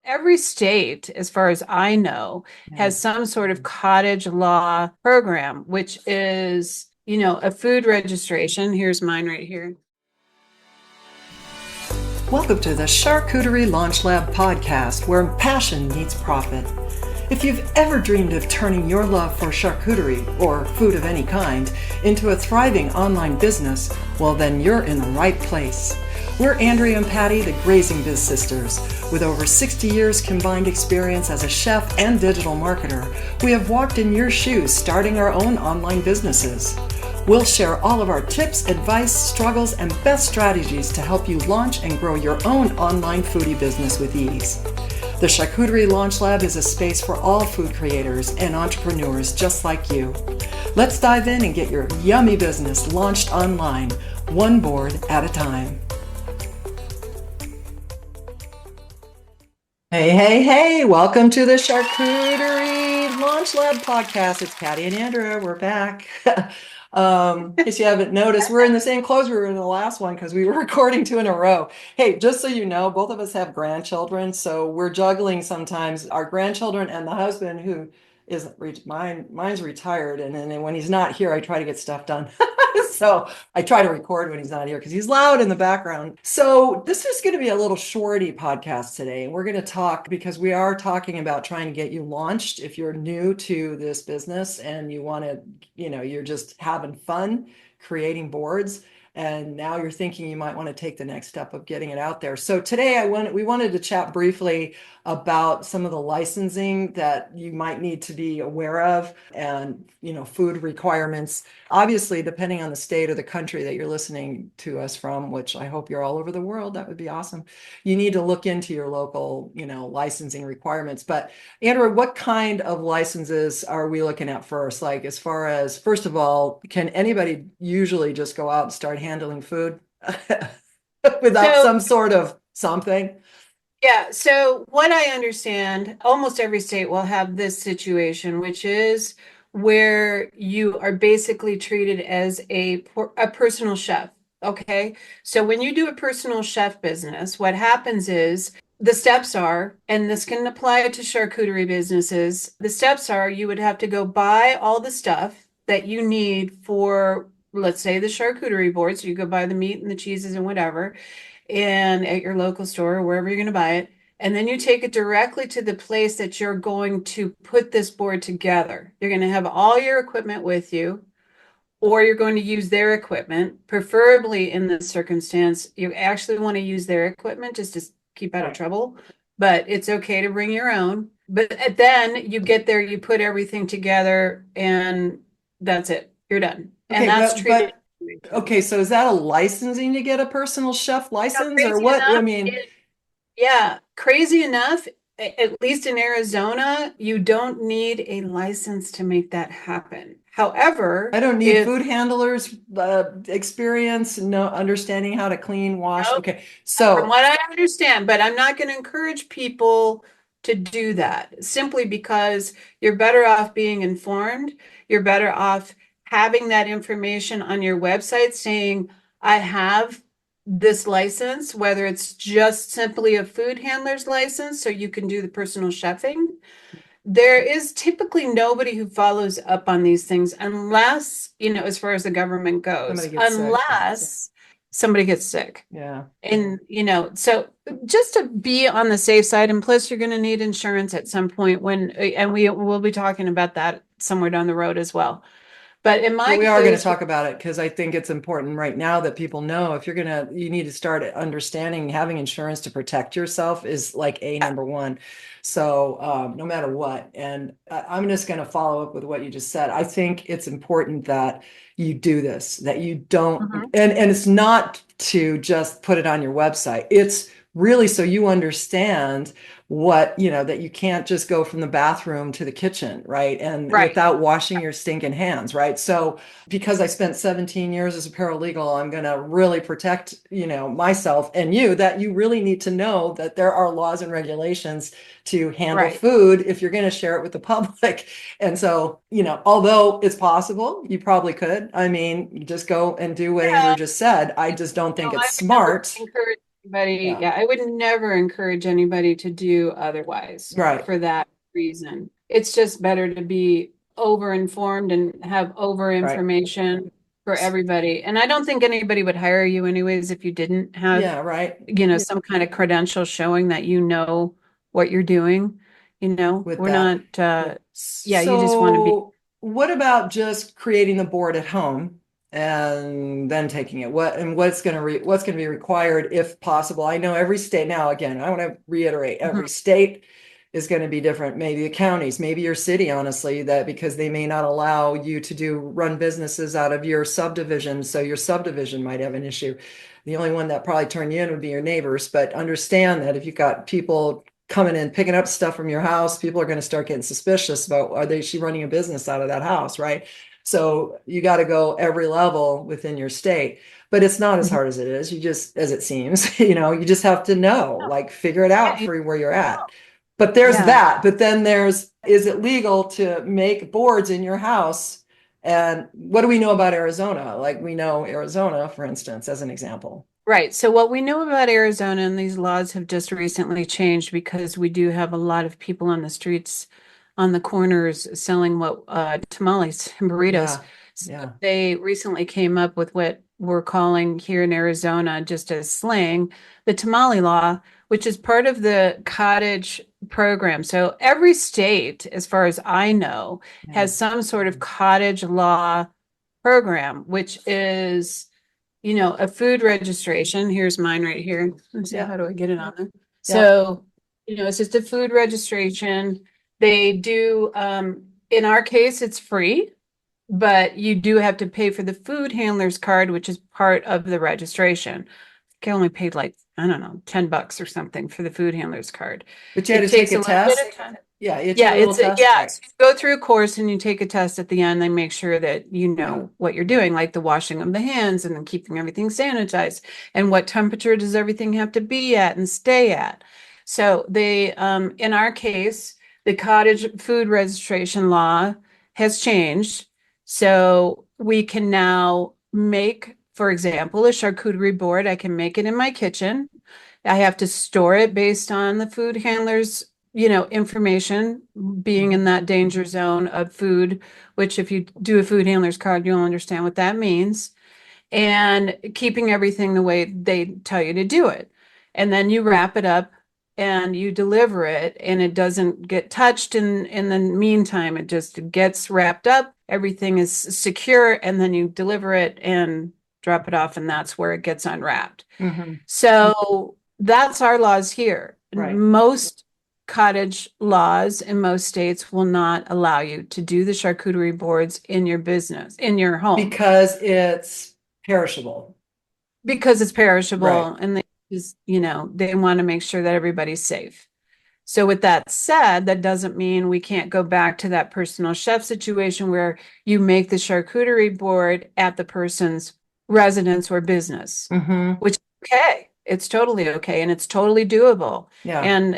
every state, as far as I know, Yeah. has some sort of cottage law program, which is, a food registration. Here's mine right here. Welcome to the Charcuterie Launch Lab podcast, where passion meets profit. If you've ever dreamed of turning your love for charcuterie, or food of any kind, into a thriving online business, well then you're in the right place. We're Andrea and Patty, the Grazing Biz Sisters. With over 60 years combined experience as a chef and digital marketer, we have walked in your shoes starting our own online businesses. We'll share all of our tips, advice, struggles, and best strategies to help you launch and grow your own online foodie business with ease. The Charcuterie Launch Lab is a space for all food creators and entrepreneurs just like you. Let's dive in and get your yummy business launched online, one board at a time. Hey, hey, hey, welcome to the Charcuterie Launch Lab podcast. It's Patty and Andrea. We're back. In case you haven't noticed, we're in the same clothes we were in the last one because we were recording two in a row. Hey, just so you know, both of us have grandchildren, so we're juggling sometimes our grandchildren and the husband who is mine's retired, and then when he's not here, I try to get stuff done. So I try to record when he's not here because he's loud in the background. So this is going to be a little shorty podcast today. We're going to talk because we are talking about trying to get you launched. If you're new to this business and you want to, you're just having fun creating boards, and now you're thinking you might want to take the next step of getting it out there. So today we wanted to chat briefly about some of the licensing that you might need to be aware of, and food requirements. Obviously, depending on the state or the country that you're listening to us from, which I hope you're all over the world, that would be awesome. You need to look into your local, licensing requirements. But Andrew, what kind of licenses are we looking at first? Like, as far as, first of all, can anybody usually just go out and start handling food without So, some sort of something? yeah, so what I understand, almost every state will have this situation, which is where you are basically treated as a personal chef. Okay. So when you do a personal chef business, what happens is the steps are, and this can apply to charcuterie businesses, the steps are you would have to go buy all the stuff that you need for, let's say, the charcuterie board. So you go buy the meat and the cheeses and whatever and at your local store or wherever you're going to buy it. And then you take it directly to the place that you're going to put this board together. You're going to have all your equipment with you, or you're going to use their equipment. Preferably in this circumstance, you actually want to use their equipment just to keep out of Right. trouble, but it's okay to bring your own. But then you get there, you put everything together, and that's it. You're done. And Okay, that's but treated. okay, so is that a licensing to get a personal chef Now, license or crazy what? I enough, mean, yeah, crazy enough, at least in Arizona, you don't need a license to make that happen. I However, don't need if food handlers experience, no understanding how to clean, wash. nope, Okay, from so what I understand, but I'm not going to encourage people to do that simply because you're better off being informed. You're better off having that information on your website saying, I have this license, whether it's just simply a food handler's license, so you can do the personal chefing. There is typically nobody who follows up on these things unless, as far as the government somebody goes, gets sick. Yeah. unless somebody gets sick. Yeah. And, so just to be on the safe side, and plus you're going to need insurance at some point and we will be talking about that somewhere down the road as well. But in Well, my we are going to case, talk about it because I think it's important right now that people know if you need to start understanding having insurance to protect yourself is like number one. So no matter what, and I'm just going to follow up with what you just said. I think it's important that you do this, that you don't, Mhm. and it's not to just put it on your website. It's really so you understand that you can't just go from the bathroom to the kitchen, right? And Right. without washing your stinking hands, right? So because I spent 17 years as a paralegal, I'm going to really protect, myself and you, that you really need to know that there are laws and regulations to handle Right. food if you're going to share it with the public. And so, although it's possible, you probably could. I mean, you just go and do what Andrew Yeah. just said. I just don't No, think I it's would never smart. encourage. anybody, Yeah. yeah, I would never encourage anybody to do otherwise Right. for that reason. It's just better to be over-informed and have over Right. information for everybody. And I don't think anybody would hire you anyways if you didn't have, Yeah. Right. some kind of credential showing that you know what you're doing. With We're that. not, yeah, you just want to be. So what about just creating the board at home and then taking it? What's going to be required if possible? I know every state now, again, I want to reiterate, every state is going to be different. Maybe the counties, maybe your city, honestly, that because they may not allow you to run businesses out of your subdivision. So your subdivision might have an issue. The only one that probably turn you in would be your neighbors, but understand that if you've got people coming in, picking up stuff from your house, people are going to start getting suspicious about, she running a business out of that house, right? So you got to go every level within your state, but it's not as hard as it is. You just, as it seems, you just have to know, like figure it out Yeah, for where you're at. But there's yeah. that, but then is it legal to make boards in your house? And what do we know about Arizona? Like we know Arizona, for instance, as an example. Right. So what we know about Arizona, and these laws have just recently changed because we do have a lot of people on the streets, on the corners selling what tamales and burritos. Yeah, So yeah. they recently came up with what we're calling here in Arizona, just as slang, the tamale law, which is part of the Cottage program. So every state, as far as I know, Yeah. has some sort of cottage law program, which is a food registration. Here's mine right here. Let's see, Yeah. how do I get it on there? Yeah. So, it's just a food registration. They do, in our case, it's free, but you do have to pay for the food handler's card, which is part of the registration. I only paid like, I don't know, $10 or something for the food handler's card. But you had It to take takes a a little bit test. of time. Yeah, you Yeah, take a little test, right? so you go through a course and you take a test at the end. They make sure that you Yeah. know what you're doing, like the washing of the hands and then keeping everything sanitized, and what temperature does everything have to be at and stay at. So in our case, the cottage food registration law has changed. So we can now make, for example, a charcuterie board. I can make it in my kitchen. I have to store it based on the food handler's information, being in that danger zone of food, which if you do a food handler's card, you'll understand what that means, and keeping everything the way they tell you to do it. And then you wrap it up and you deliver it, and it doesn't get touched in the meantime. It just gets wrapped up, everything is secure, and then you deliver it and drop it off, and that's where it gets unwrapped. Hmm. So that's our laws here. Right. Most cottage laws in most states will not allow you to do the charcuterie boards in your business, in your home, Because it's perishable. because it's Right. perishable, and they want to make sure that everybody's safe. So with that said, that doesn't mean we can't go back to that personal chef situation where you make the charcuterie board at the person's residence or business, Hmm. which is okay. It's totally okay, and it's totally doable. Yeah. And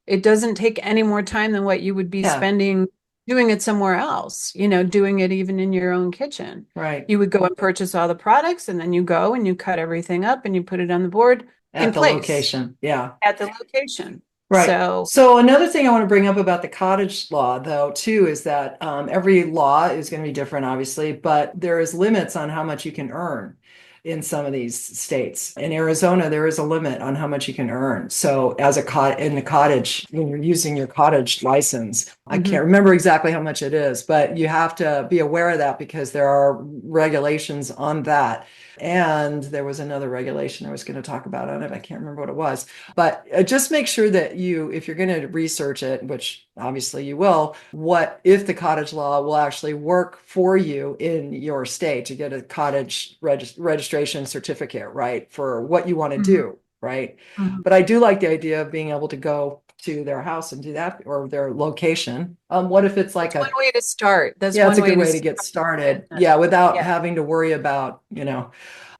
it doesn't take any more time than what you would be Yeah. spending doing it somewhere else, doing it even in your own kitchen. Right. You would go and purchase all the products, and then you go and you cut everything up and you put it on the board in At the place location. Yeah. at the location. Right. So, So another thing I want to bring up about the cottage law, though, too, is that every law is going to be different, obviously, but there is limits on how much you can earn in some of these states. In Arizona, there is a limit on how much you can earn. So as in the cottage, when you're using your cottage license, I can't remember exactly how much it is, but you have to be aware of that because there are regulations on that. And there was another regulation I was going to talk about on it. I can't remember what it was. But just make sure that if you're going to research it, which obviously you will, what if the cottage law will actually work for you in your state to get a cottage registration certificate, right? For what you want to do, right? But I do like the idea of being able to go to their house and do that, or their location. What if it's like one way to start. That's yeah, one it's a way good to way to start. get started. Yeah, without Yeah. having to worry about,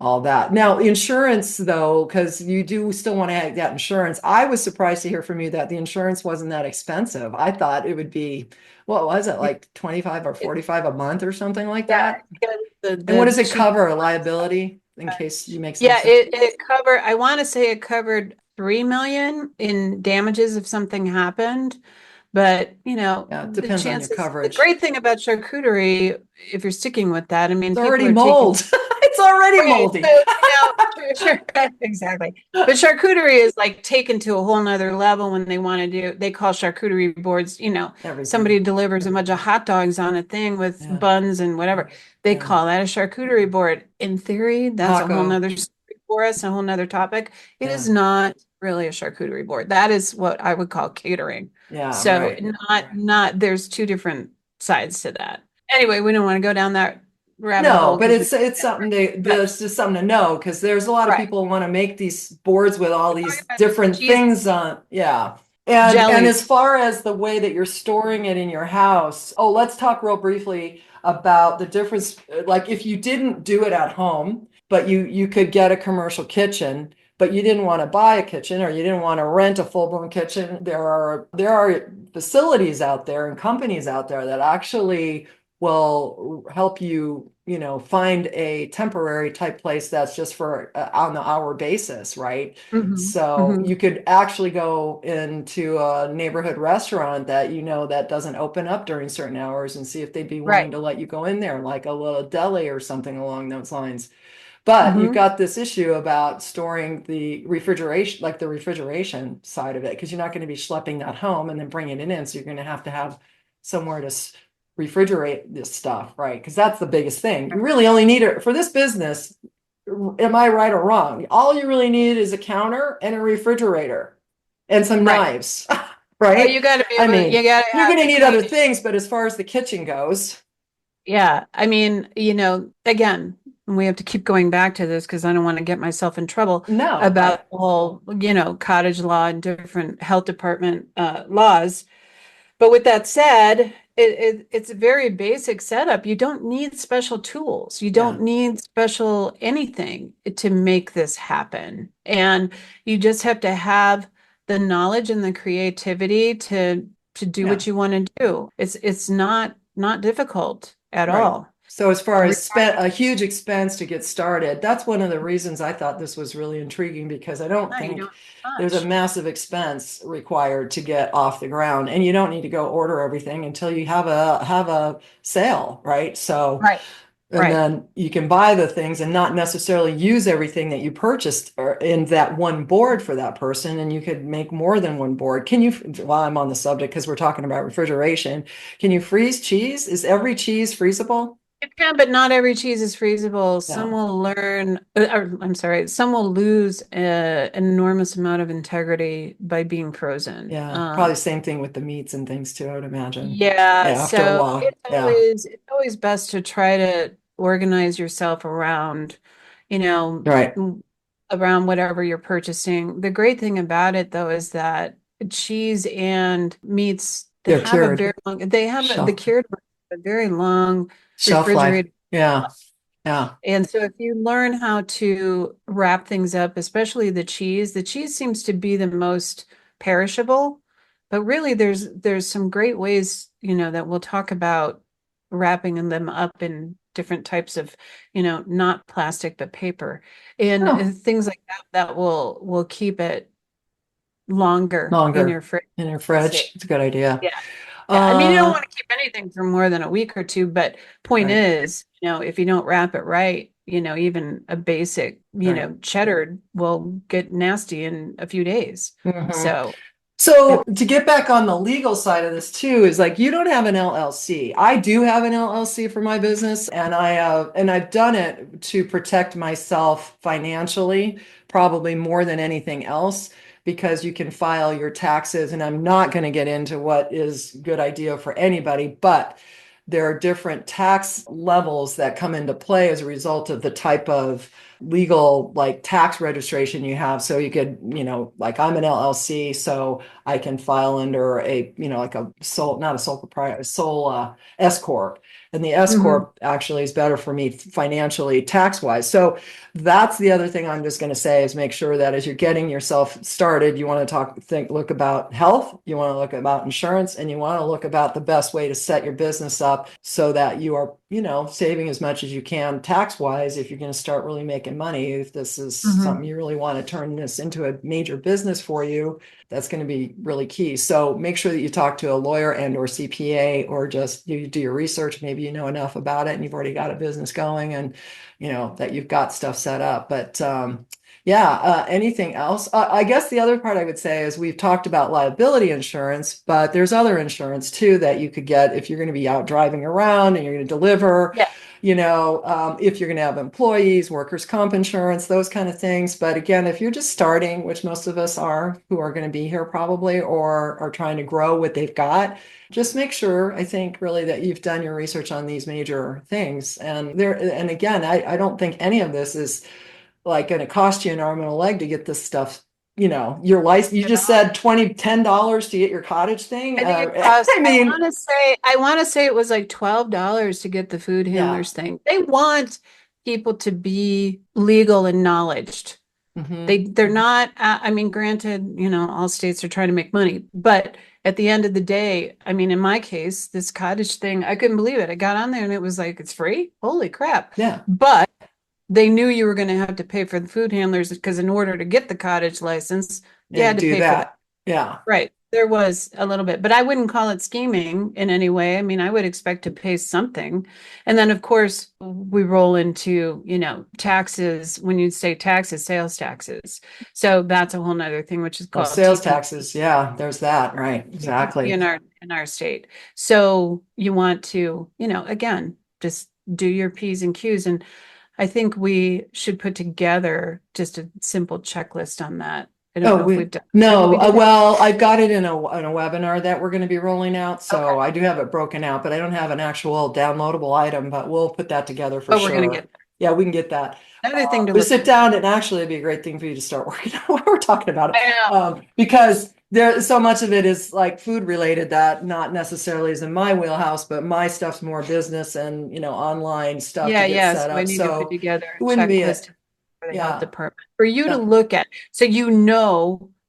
all that. Now, insurance, though, because you do still want to have that insurance. I was surprised to hear from you that the insurance wasn't that expensive. I thought it would be, what was it, like 25 or It- 45 a month or something like yeah, that? the And what does it cheap cover? Liability? in case you make some Yeah, sense. I want to say it covered 3 million in damages if something happened. But, Yeah, it the depends on your chances, the coverage. great thing about charcuterie, if you're sticking with that, I mean, It's people already are taking. mold. It's already Right. moldy. So, exactly. But charcuterie is like taken to a whole nother level when they want to they call charcuterie boards, somebody Everything. delivers a bunch of hot dogs on a thing with Yeah. buns and whatever. They Yeah. call that a charcuterie board. In theory, that's a whole Taco. nother story for us, a whole nother topic. It Yeah. is not really a charcuterie board. That is what I would call catering. Yeah, So right. there's two different sides to that. Anyway, we don't want to go down that rabbit No, hole but because we, it's something but there's just something to know because there's a lot of right. people who want to make these boards with all Talking these about different cheese things on. Yeah. And jellies. as far as the way that you're storing it in your house, oh, let's talk real briefly about the difference. Like if you didn't do it at home, but you could get a commercial kitchen, but you didn't want to buy a kitchen or you didn't want to rent a full-blown kitchen, there are facilities out there and companies out there that actually will help you, find a temporary type place that's just for on the hour basis, right? Hmm. So Hmm. you could actually go into a neighborhood restaurant that that doesn't open up during certain hours and see if they'd be willing Right. to let you go in there, like a little deli or something along those lines. But you've Hmm. got this issue about storing the refrigeration, like the refrigeration side of it, because you're not going to be schlepping that home and then bringing it in. So you're going to have somewhere to refrigerate this stuff, right? Because that's the biggest thing. You really only need it for this business. Am I right or wrong? All you really need is a counter and a refrigerator and some Right. knives, Well, right? you got to be I able to, mean, you got to you're have going to the need other cleaning. things, but as far as the kitchen goes, Yeah. I mean, again, we have to keep going back to this because I don't want to get myself in trouble no, about the whole, cottage law and different health department laws. But with that said, it's a very basic setup. You don't need special tools. You yeah, don't need special anything to make this happen. And you just have to have the knowledge and the creativity to do yeah. what you want to do. It's not difficult at Right. all. So as far It as requires spent a huge expense to get started, that's one of the reasons I thought this was really intriguing because I don't no, you think don't there's a touch. massive expense required to get off the ground, and you don't need to go order everything until you have a sale, right? So Right. and Right. then you can buy the things and not necessarily use everything that you purchased in that one board for that person. And you could make more than one board. While I'm on the subject, because we're talking about refrigeration, can you freeze cheese? Is every cheese freezable? It can, but not every cheese is freezable. Some Yeah. will I'm sorry, some will lose an enormous amount of integrity by being frozen. Yeah. Probably same thing with the meats and things too, I would imagine. Yeah, Yeah. After a so while. Yeah. it's always best to try to organize yourself around, you know, Right. around whatever you're purchasing. The great thing about it though is that cheese and meats, They're cured. the Shelf, cured version have a very long shelf life. refrigerated. Yeah. Yeah. And so if you learn how to wrap things up, especially the cheese seems to be the most perishable, but really there's some great ways, that we'll talk about wrapping them up in different types of, not plastic but paper and Oh, things like that will keep it longer in longer your fridge. in your fridge. It's a good idea. Yeah. Yeah, I mean, you don't Uh, want to keep anything for more than a week or two, but point right. is, if you don't wrap it right, even a basic, Right. cheddar will get nasty in a few days. Mhm. So, So yep. to get back on the legal side of this too, is like you don't have an LLC. I do have an LLC for my business, and I've done it to protect myself financially, probably more than anything else, because you can file your taxes. And I'm not going to get into what is good idea for anybody, but there are different tax levels that come into play as a result of the type of legal like tax registration you have. So you could, like I'm an LLC, so I can file under like a sole, not a sole proprietor, a sole S corp. And the S Mhm. corp actually is better for me financially, tax wise. So that's the other thing I'm just going to say is make sure that as you're getting yourself started, you want to look about health, you want to look about insurance, and you want to look about the best way to set your business up so that you are saving as much as you can tax wise if you're going to start really making money. If this is Mhm. something you really want to turn this into a major business for you, that's going to be really key. So make sure that you talk to a lawyer and or CPA, or just you do your research. Maybe you know enough about it and you've already got a business going, and that you've got stuff set up. But yeah, anything else? I guess the other part I would say is we've talked about liability insurance, but there's other insurance too that you could get if you're going to be out driving around and you're going to deliver, Yeah. if you're going to have employees, workers' comp insurance, those kind of things. But again, if you're just starting, which most of us are who are going to be here probably, or are trying to grow what they've got, just make sure, I think, really that you've done your research on these major things. And again, I don't think any of this is like going to cost you an arm and a leg to get this stuff. Your license, you just said $10 to get your cottage thing. I think it cost, I mean, I want to say it was like $12 to get the food yeah. handlers thing. They want people to be legal and knowledged. Mhm. They're not, I mean, granted, all states are trying to make money, but at the end of the day, I mean, in my case, this cottage thing, I couldn't believe it. I got on there and it was like, it's free. Holy crap. Yeah. But they knew you were going to have to pay for the food handlers because in order to get the cottage license, you And had to do pay for that. that. Yeah. Right. There was a little bit, but I wouldn't call it scheming in any way. I mean, I would expect to pay something. And then, of course, we roll into, taxes. When you say taxes, sales taxes. So that's a whole nother thing, which is Oh, called sales TP taxes. Yeah, there's that. Right. Exactly. in our state. So you want to, again, just do your P's and Q's. And I think we should put together just a simple checklist on that. I don't Oh, know if we've done. Did no, we do that? well, I've got it in a webinar that we're going to be rolling out. Okay. So I do have it broken out, but I don't have an actual downloadable item, but we'll put that together for Oh, we're gonna sure. get Yeah, we can get that. another thing to We look sit into. down, and actually it'd be a great thing for you to start working on what we're talking about. I know. Because there so much of it is like food related that not necessarily is in my wheelhouse, but my stuff's more business and online stuff to Yeah, get yeah. set So I up. need to put So together it a wouldn't be it. checklist for the health Yeah. department for you to Yeah. look at. So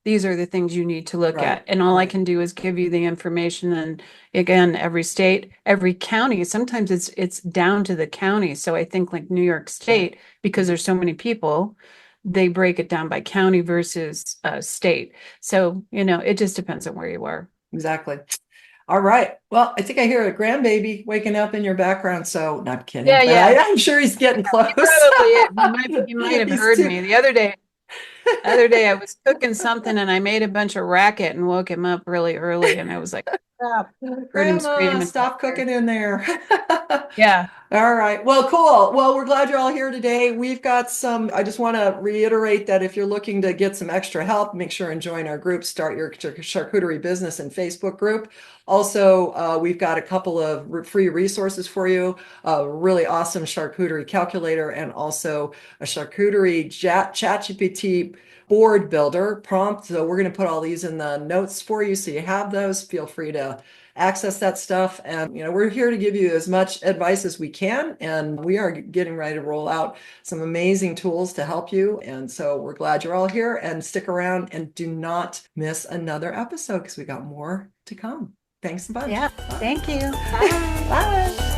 these are the things you need to look Right. at. And all I Right. can do is give you the information. And again, every state, every county, sometimes it's down to the county. So I think like New York State, because there's so many people, they break it down by county versus state. So, it just depends on where you are. Exactly. All right. Well, I think I hear a grandbaby waking up in your background. So, not kidding, Yeah, but yeah. I'm sure he's getting He close. probably he might have He's heard too. me the other day. Other day I was cooking something and I made a bunch of racket and woke him up really early and I was like, stop. Heard him Grandma, screaming stop downstairs. cooking in there. Yeah. All right. Well, cool. Well, we're glad you're all here today. We've got I just want to reiterate that if you're looking to get some extra help, make sure and join our group, Start Your Charcuterie Business and Facebook group. Also, we've got a couple of free resources for you, a really awesome charcuterie calculator and also a charcuterie ChatGPT board builder prompt. So we're going to put all these in the notes for you. So you have those. Feel free to access that stuff. And, we're here to give you as much advice as we can. And we are getting ready to roll out some amazing tools to help you. And so we're glad you're all here, and stick around and do not miss another episode because we got more to come. Thanks a bunch. Yeah. Bye. Thank you. Bye. Bye.